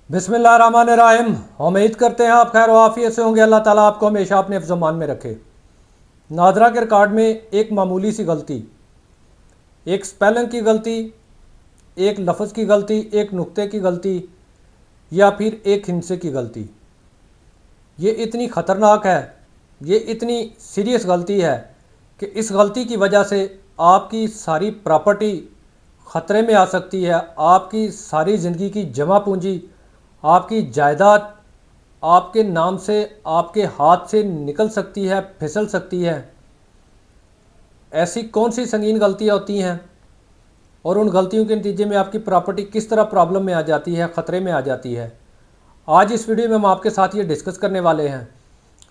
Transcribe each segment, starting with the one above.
बिस्मिल्लाहिर्रहमानिर्रहीम। उम्मीद करते हैं आप खैर वाफियत से होंगे। अल्लाह ताला आपको हमेशा अपने फ़ज़-ओ-मान में रखे। नादरा के रिकॉर्ड में एक मामूली सी गलती, एक स्पेलिंग की गलती, एक लफ्ज़ की गलती, एक नुक्ते की गलती या फिर एक हिंसे की गलती, ये इतनी ख़तरनाक है, ये इतनी सीरियस गलती है कि इस गलती की वजह से आपकी सारी प्रॉपर्टी ख़तरे में आ सकती है। आपकी सारी ज़िंदगी की जमा पूंजी, आपकी जायदाद आपके नाम से, आपके हाथ से निकल सकती है, फिसल सकती है। ऐसी कौन सी संगीन गलतियाँ होती हैं और उन गलतियों के नतीजे में आपकी प्रॉपर्टी किस तरह प्रॉब्लम में आ जाती है, ख़तरे में आ जाती है। आज इस वीडियो में हम आपके साथ ये डिस्कस करने वाले हैं।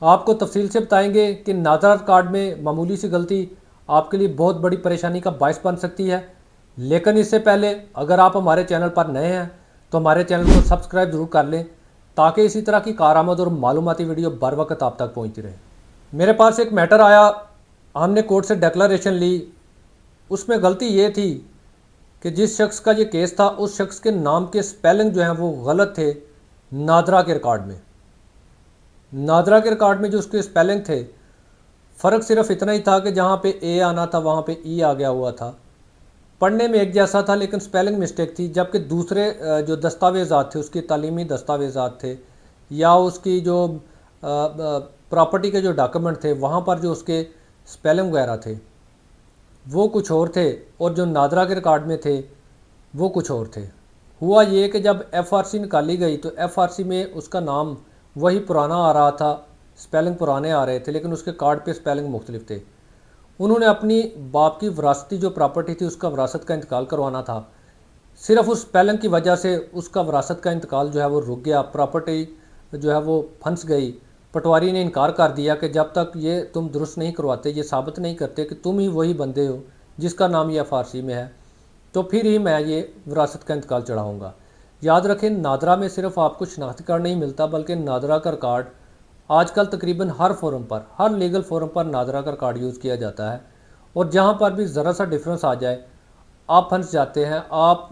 आपको तफसील से बताएंगे कि नादरा रिकॉर्ड में मामूली सी गलती आपके लिए बहुत बड़ी परेशानी का बायस बन सकती है। लेकिन इससे पहले अगर आप हमारे चैनल पर नए हैं तो हमारे चैनल को सब्सक्राइब ज़रूर कर लें ताकि इसी तरह की कारआमद और मालूमाती वीडियो बर वक्त आप तक पहुँचती रहे। मेरे पास एक मैटर आया, हमने कोर्ट से डिक्लेरेशन ली। उसमें गलती ये थी कि जिस शख्स का ये केस था उस शख्स के नाम के स्पेलिंग जो हैं वो गलत थे। नादरा के रिकॉर्ड में जो उसके स्पेलिंग थे, फ़र्क सिर्फ इतना ही था कि जहाँ पे ए आना था वहाँ पे ई आ गया हुआ था। पढ़ने में एक जैसा था लेकिन स्पेलिंग मिस्टेक थी। जबकि दूसरे जो दस्तावेज़ात थे, उसके तालीमी दस्तावेज़ात थे या उसकी जो प्रॉपर्टी के जो डॉक्यूमेंट थे, वहाँ पर जो उसके स्पेलिंग वगैरह थे वो कुछ और थे और जो नादरा के रिकॉर्ड में थे वो कुछ और थे। हुआ ये कि जब एफआरसी निकाली गई तो एफआरसी में उसका नाम वही पुराना आ रहा था, स्पेलिंग पुराने आ रहे थे, लेकिन उसके कार्ड पे स्पेलिंग मुख्तलिफ थे। उन्होंने अपनी बाप की विरासती जो प्रॉपर्टी थी उसका विरासत का इंतकाल करवाना था। सिर्फ उस स्पेलिंग की वजह से उसका विरासत का इंतकाल जो है वो रुक गया, प्रॉपर्टी जो है वो फंस गई। पटवारी ने इनकार कर दिया कि जब तक ये तुम दुरुस्त नहीं करवाते, ये साबित नहीं करते कि तुम ही वही बंदे हो जिसका नाम ये फारसी में है, तो फिर ही मैं ये विरासत का इंतकाल चढ़ाऊँगा। याद रखें, नादरा में सिर्फ आपको शनाख्ती कार्ड नहीं मिलता बल्कि नादरा का कार्ड आजकल तकरीबन हर फोरम पर, हर लीगल फोरम पर नादरा का कार्ड यूज़ किया जाता है। और जहाँ पर भी ज़रा सा डिफरेंस आ जाए आप फंस जाते हैं। आप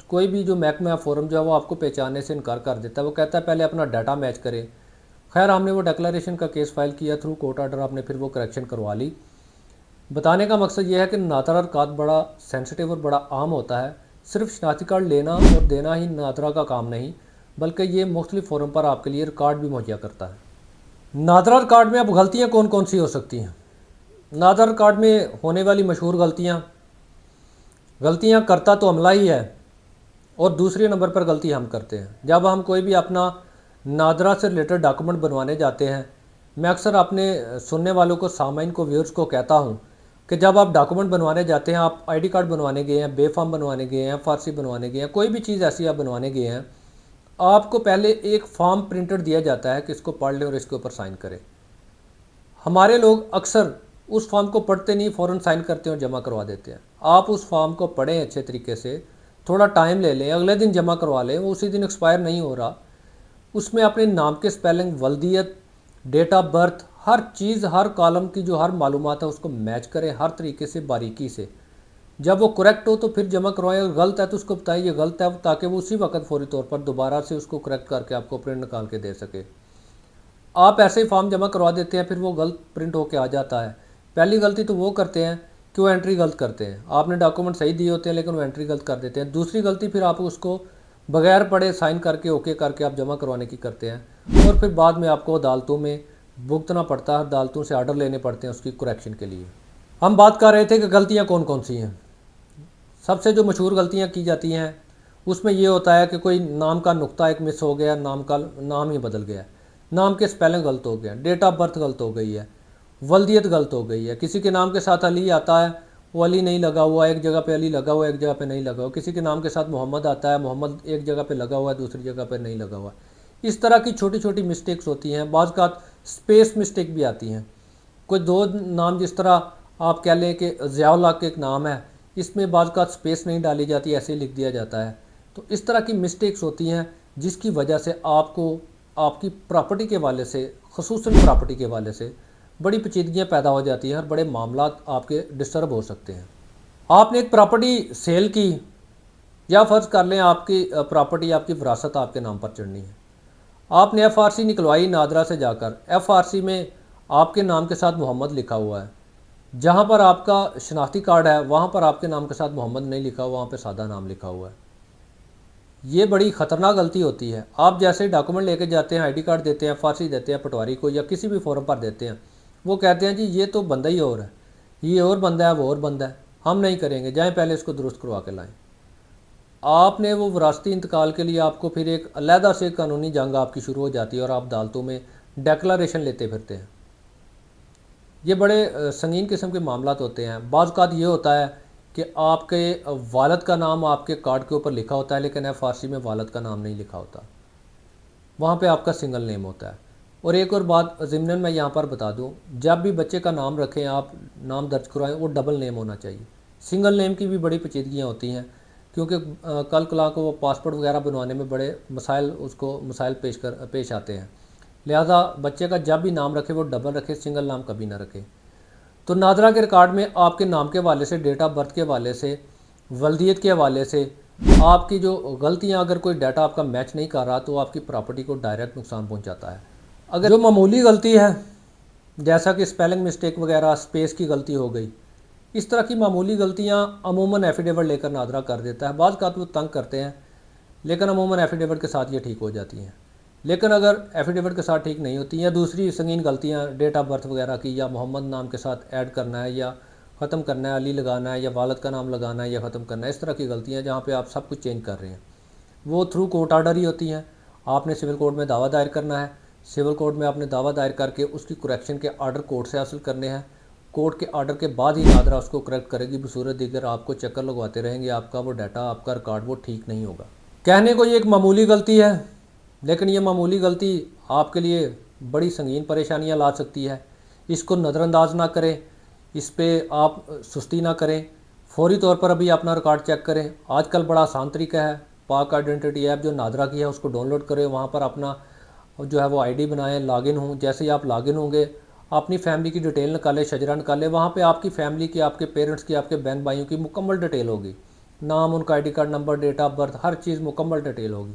कोई भी जो महकमा या फोरम जो है वो आपको पहचानने से इनकार कर देता है। वो कहता है पहले अपना डाटा मैच करें। खैर, हमने वो डिक्लेरेशन का केस फाइल किया थ्रू कोर्ट ऑर्डर, आपने फिर वो करेक्शन करवा ली। बताने का मकसद ये है कि नादरा कार्ड बड़ा सेंसिटिव और बड़ा आम होता है। सिर्फ शनाख्ती कार्ड लेना और देना ही नादरा का काम नहीं, बल्कि ये मुख्तलिफ फोरम पर आपके लिए रिकॉर्ड भी मुहैया करता है। नादरा रिकॉर्ड में अब गलतियाँ कौन कौन सी हो सकती हैं? नादरा रिकॉर्ड में होने वाली मशहूर गलतियाँ करता तो अमला ही है और दूसरे नंबर पर गलती हम करते हैं। जब हम कोई भी अपना नादरा से रिलेटेड डॉक्यूमेंट बनवाने जाते हैं, मैं अक्सर अपने सुनने वालों को, सामाइन को, व्यूअर्स को कहता हूँ कि जब आप डॉक्यूमेंट बनवाने जाते हैं, आप आईडी कार्ड बनवाने गए हैं, बे फॉर्म बनवाने गए हैं, फारसी बनवाने गए हैं, कोई भी चीज़ ऐसी आप बनवाने गए हैं, आपको पहले एक फॉर्म प्रिंटेड दिया जाता है कि इसको पढ़ लें और इसके ऊपर साइन करें। हमारे लोग अक्सर उस फॉर्म को पढ़ते नहीं, फ़ौरन साइन करते हैं और जमा करवा देते हैं। आप उस फॉर्म को पढ़ें अच्छे तरीके से, थोड़ा टाइम ले लें, अगले दिन जमा करवा लें, वो उसी दिन एक्सपायर नहीं हो रहा। उसमें अपने नाम के स्पेलिंग, वल्दियत, डेट ऑफ बर्थ, हर चीज़, हर कॉलम की जो हर मालूमात है उसको मैच करें हर तरीके से, बारीकी से। जब वो करेक्ट हो तो फिर जमा करवाएं, अगर गलत है तो उसको बताइए ये गलत है, ताकि वो उसी वक्त फौरी तौर पर दोबारा से उसको करेक्ट करके आपको प्रिंट निकाल के दे सके। आप ऐसे ही फॉर्म जमा करवा देते हैं, फिर वो गलत प्रिंट होके आ जाता है। पहली गलती तो वो करते हैं कि वो एंट्री गलत करते हैं। आपने डॉक्यूमेंट सही दिए होते हैं लेकिन वो एंट्री गलत कर देते हैं। दूसरी गलती, फिर आप उसको बगैर पढ़े साइन करके ओके करके आप जमा करवाने की करते हैं और फिर बाद में आपको अदालतों में भुगतना पड़ता है, अदालतों से आर्डर लेने पड़ते हैं उसकी करेक्शन के लिए। हम बात कर रहे थे कि गलतियाँ कौन कौन सी हैं। सबसे जो मशहूर गलतियाँ की जाती हैं उसमें ये होता है कि कोई नाम का नुक्ता एक मिस हो गया, नाम ही बदल गया, नाम के स्पेलिंग गलत हो गया, डेट ऑफ बर्थ गलत हो गई है, वल्दियत गलत हो गई है। किसी के नाम के साथ अली आता है, वो अली नहीं लगा हुआ, एक जगह पे अली लगा हुआ, एक जगह पे नहीं लगा हुआ। किसी के नाम के साथ मोहम्मद आता है, मोहम्मद एक जगह पे लगा हुआ है, दूसरी जगह पे नहीं लगा हुआ। इस तरह की छोटी छोटी मिस्टेक्स होती हैं। बाज़ का स्पेस मिस्टेक भी आती हैं। कोई दो नाम, जिस तरह आप कह लें कि ज़ियाउल हक एक नाम है, इसमें बाज़ का स्पेस नहीं डाली जाती, ऐसे ही लिख दिया जाता है। तो इस तरह की मिस्टेक्स होती हैं जिसकी वजह से आपको आपकी प्रॉपर्टी के वाले से, ख़ुसूसन प्रॉपर्टी के वाले से बड़ी पेचीदगियाँ पैदा हो जाती हैं और बड़े मामला आपके डिस्टर्ब हो सकते हैं। आपने एक प्रॉपर्टी सेल की, या फ़र्ज़ कर लें आपकी प्रॉपर्टी, आपकी विरासत आपके नाम पर चढ़नी है, आपने एफआरसी निकलवाई नादरा से जाकर, एफआरसी में आपके नाम के साथ मोहम्मद लिखा हुआ है, जहाँ पर आपका शनाख्ती कार्ड है वहाँ पर आपके नाम के साथ मोहम्मद नहीं लिखा हुआ, वहाँ पे सादा नाम लिखा हुआ है। ये बड़ी ख़तरनाक गलती होती है। आप जैसे डॉक्यूमेंट लेके जाते हैं, आईडी कार्ड देते हैं, एफआरसी देते हैं पटवारी को या किसी भी फॉर्म पर देते हैं, वो कहते हैं जी ये तो बंदा ही और है, ये और बंदा है, वो और बंदा है, हम नहीं करेंगे, जाएँ पहले इसको दुरुस्त करवा के लाएँ। आपने वो विरासती इंतकाल के लिए आपको फिर एक अलहदा से कानूनी जंग आपकी शुरू हो जाती है और आप अदालतों में डेक्लरेशन लेते फिरते हैं। ये बड़े संगीन किस्म के मामलात होते हैं। बाज़ औक़ात ये होता है कि आपके वालिद का नाम आपके कार्ड के ऊपर लिखा होता है, लेकिन एफआरसी में वालिद का नाम नहीं लिखा होता, वहाँ पे आपका सिंगल नेम होता है। और एक और बात ज़िम्नन मैं यहाँ पर बता दूँ, जब भी बच्चे का नाम रखें, आप नाम दर्ज करवाएं, वो डबल नेम होना चाहिए। सिंगल नेम की भी बड़ी पेचीदगियाँ होती हैं, क्योंकि कल कला को वो पासपोर्ट वगैरह बनवाने में बड़े मसाइल पेश आते हैं। लिहाजा बच्चे का जब भी नाम रखे वो डबल रखे, सिंगल नाम कभी ना रखे। तो नादरा के रिकॉर्ड में आपके नाम के हवाले से, डेट ऑफ बर्थ के हवाले से, वल्दियत के हवाले से आपकी जो गलतियां, अगर कोई डाटा आपका मैच नहीं कर रहा तो आपकी प्रॉपर्टी को डायरेक्ट नुकसान पहुंचाता है। अगर जो मामूली गलती है, जैसा कि स्पेलिंग मिस्टेक वगैरह, स्पेस की गलती हो गई, इस तरह की मामूली गलतियां अमूमन एफिडेविट लेकर नादरा कर देता है। बाज़ वो तंग करते हैं, लेकिन अमूमन एफिडेविट के साथ ये ठीक हो जाती हैं। लेकिन अगर एफिडेविट के साथ ठीक नहीं होती, या दूसरी संगीन गलतियां डेट ऑफ बर्थ वगैरह की, या मोहम्मद नाम के साथ ऐड करना है या ख़त्म करना है, अली लगाना है या वालिद का नाम लगाना है या ख़त्म करना है, इस तरह की गलतियां जहाँ पे आप सब कुछ चेंज कर रहे हैं, वो थ्रू कोर्ट ऑर्डर ही होती हैं। आपने सिविल कोर्ट में दावा दायर करना है, सिविल कोर्ट में आपने दावा दायर करके उसकी करेक्शन के आर्डर कोर्ट से हासिल करने हैं। कोर्ट के आर्डर के बाद ही नादरा उसको करेक्ट करेगी। बसूरत दीगर आपको चक्कर लगवाते रहेंगे, आपका वो डाटा, आपका रिकॉर्ड वो ठीक नहीं होगा। कहने को ये एक मामूली गलती है, लेकिन ये मामूली गलती आपके लिए बड़ी संगीन परेशानियां ला सकती है। इसको नज़रअंदाज ना करें, इस पर आप सुस्ती ना करें, फौरी तौर पर अभी अपना रिकॉर्ड चेक करें। आजकल बड़ा आसान तरीका है, पाक आइडेंटिटी ऐप जो नादरा की है उसको डाउनलोड करें, वहाँ पर अपना जो है वो आईडी बनाएं, लॉगिन हों। जैसे ही आप लॉगिन होंगे, अपनी फैमिली की डिटेल निकालें, शजरा निकालें, वहाँ पे आपकी फैमिली की, आपके पेरेंट्स की, आपके बहन भाइयों की मुकम्मल डिटेल होगी, नाम, उनका ID card number, date of birth, हर चीज़ मुकम्मल डिटेल होगी।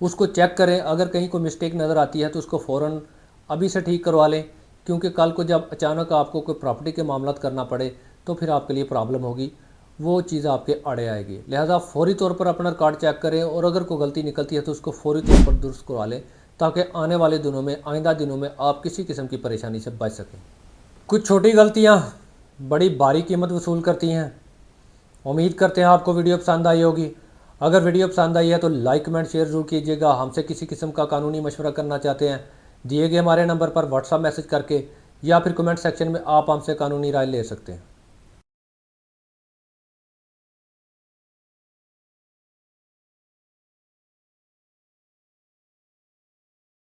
उसको चेक करें, अगर कहीं कोई मिस्टेक नज़र आती है तो उसको फ़ौरन अभी से ठीक करवा लें, क्योंकि कल को जब अचानक आपको कोई प्रॉपर्टी के मामला करना पड़े तो फिर आपके लिए प्रॉब्लम होगी, वो चीज़ आपके आड़े आएगी। लिहाजा फ़ौरी तौर पर अपना रिकॉर्ड चेक करें, और अगर कोई गलती निकलती है तो उसको फ़ौरी तौर पर दुरुस्त करवा लें, ताकि आने वाले दिनों में, आइंदा दिनों में आप किसी किस्म की परेशानी से बच सकें। कुछ छोटी गलतियाँ बड़ी भारी कीमत वसूल करती हैं। उम्मीद करते हैं आपको वीडियो पसंद आई होगी। अगर वीडियो पसंद आई है तो लाइक, कमेंट, शेयर ज़रूर कीजिएगा। हमसे किसी किस्म का कानूनी मशवरा करना चाहते हैं, दिए गए हमारे नंबर पर व्हाट्सएप मैसेज करके या फिर कमेंट सेक्शन में आप हमसे कानूनी राय ले सकते हैं।